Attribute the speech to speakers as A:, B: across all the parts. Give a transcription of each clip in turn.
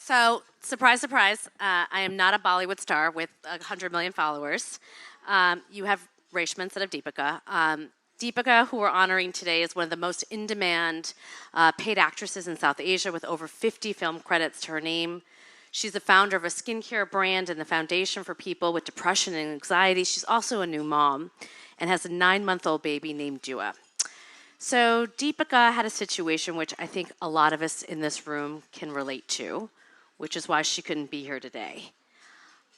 A: So, surprise, surprise, I am not a Bollywood star with 100 million followers. You have Reshma instead of Deepika. Deepika, who we're honoring today, is one of the most in-demand paid actresses in South Asia with over 50 film credits to her name. She's the founder of a skincare brand and the foundation for people with depression and anxiety. She's also a new mom and has a 9-month-old baby named Dua. So Deepika had a situation which I think a lot of us in this room can relate to, which is why she couldn't be here today.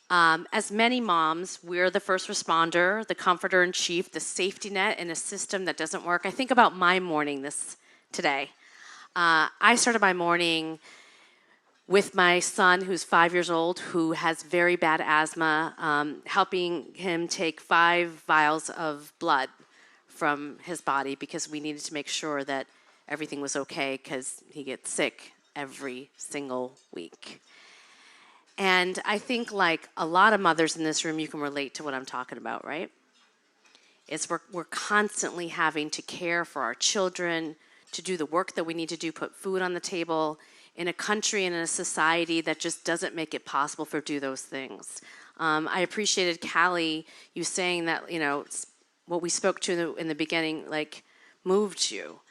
A: As many moms, we're the first responder, the comforter in chief, the safety net in a system that doesn't work. I think about my morning today. I started my morning with my son, who's 5 years old, who has very bad asthma, helping him take 5 vials of blood from his body because we needed to make sure that everything was okay because he gets sick every single week. And I think like a lot of mothers in this room, you can relate to what I'm talking about, right? We're constantly having to care for our children, to do the work that we need to do, put food on the table, in a country and in a society that just doesn't make it possible for do those things. I appreciated Callie, you saying that, you know, what we spoke to in the beginning, like, moved you.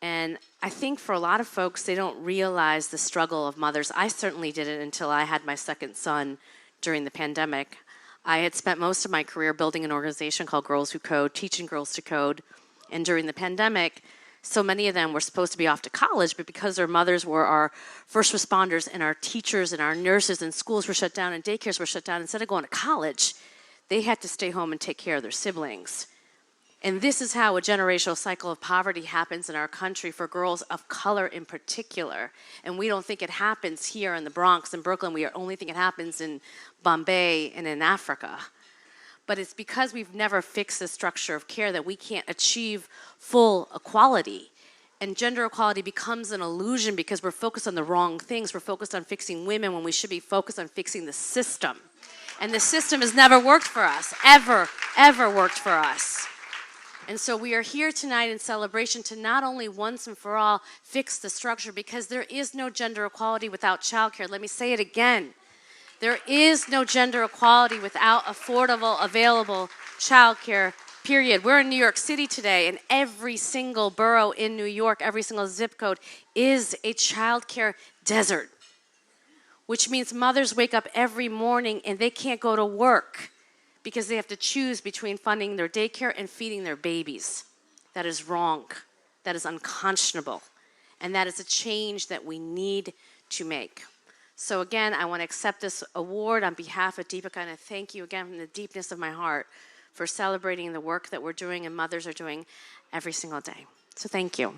A: And I think for a lot of folks, they don't realize the struggle of mothers. I certainly didn't until I had my second son during the pandemic. I had spent most of my career building an organization called Girls Who Code, teaching girls to code. And during the pandemic, so many of them were supposed to be off to college, but because their mothers were our first responders and our teachers and our nurses and schools were shut down and daycares were shut down, instead of going to college, they had to stay home and take care of their siblings. And this is how a generational cycle of poverty happens in our country for girls of color in particular. And we don't think it happens here in the Bronx and Brooklyn. We only think it happens in Bombay and in Africa. But it's because we've never fixed the structure of care that we can't achieve full equality. And gender equality becomes an illusion because we're focused on the wrong things. We're focused on fixing women when we should be focused on fixing the system. And the system has never worked for us, ever worked for us. And so we are here tonight in celebration to not only once and for all fix the structure, because there is no gender equality without childcare. Let me say it again. There is no gender equality without affordable, available childcare, period. We're in New York City today, and every single borough in New York, every single zip code is a childcare desert, which means mothers wake up every morning and they can't go to work because they have to choose between funding their daycare and feeding their babies. That is wrong. That is unconscionable. And that is a change that we need to make. So again, I want to accept this award on behalf of Deepika, and I thank you again from the deepness of my heart for celebrating the work that we're doing and mothers are doing every single day. So thank you.